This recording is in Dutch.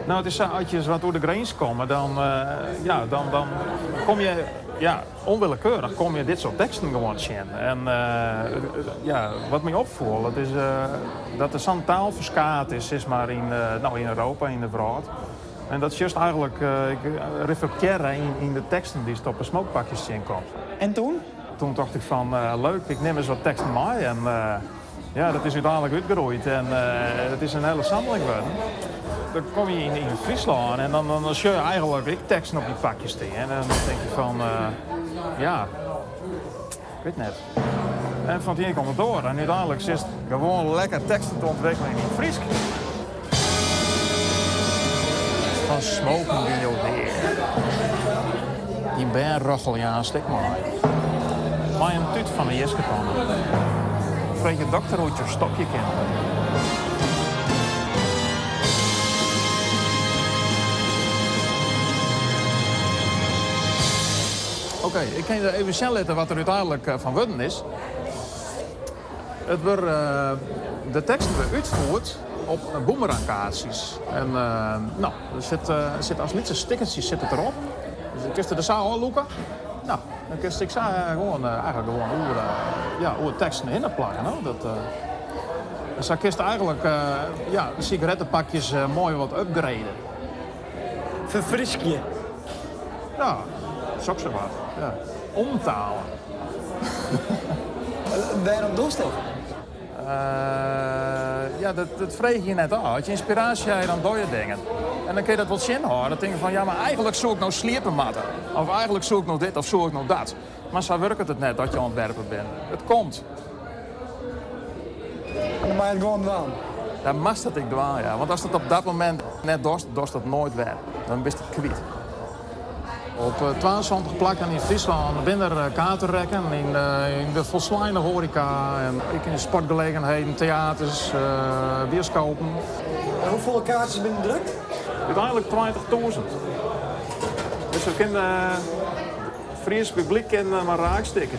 Nou, het is zo, als je wat door de grens komen, dan kom je, onwillekeurig kom je dit soort teksten gewoon zien. En wat mij opvalt, dat is dat er zo'n taalverskaat is maar in Europa, in de wereld. En dat is juist eigenlijk reflecteren in de teksten die op een smokepakjes zien komt. En toen? Toen dacht ik van, leuk, ik neem eens wat teksten mee. En dat is uiteindelijk uitgeroeid. En het is een hele sammeling geworden. Dan kom je in Friesland en dan zie je eigenlijk ik teksten op die pakjes staan. En dan denk je van, ik weet net. En van die komt het door. En uiteindelijk is het gewoon lekker teksten te ontwikkelen in Fries. Van smoken die je weer. Die benrochel, ja, stik maar. Maar een tuut van een jeskepan. Vreet je dokter hoe je stokje kent. Oké, ik kan je even snel letten wat er uiteindelijk van worden is. Het wordt de tekst wordt uitgevoerd op boomerangkaartjes. En er zit als lietse stickertjes zit het erop. Dus dan kun je de zaal al loeken. Nou, dan kun je eigenlijk gewoon hoe de teksten in plakken. Dus dan kun je eigenlijk de sigarettenpakjes mooi wat upgraden. Verfrisk je. Ja, zo wat. Ja. Omtalen. Waarom doe je dat? Dat vreeg je net al. Als je inspiratie hebt, dan doe je dingen. En dan kun je dat wat zin houden. Dan denk je van, ja, maar eigenlijk zoek ik nou sliepenmatten. Of eigenlijk zoek ik nou dit of zoek ik nou dat. Maar zo werkt het net dat je ontwerper bent. Het komt. En dan mag je het gewoon doen. Dan mag dat ik doen, ja. Want als het op dat moment net dorst dat nooit weer. Dan ben je het kwijt. Op 22 plekken in Friesland binnen kaartenrekken, in de volslijne horeca, en ik in de sportgelegenheden, theaters, bioscopen. En hoeveel kaartjes ben je drukt? Uiteindelijk 20.000. Dus we kunnen Fries publiek maar raakstikken.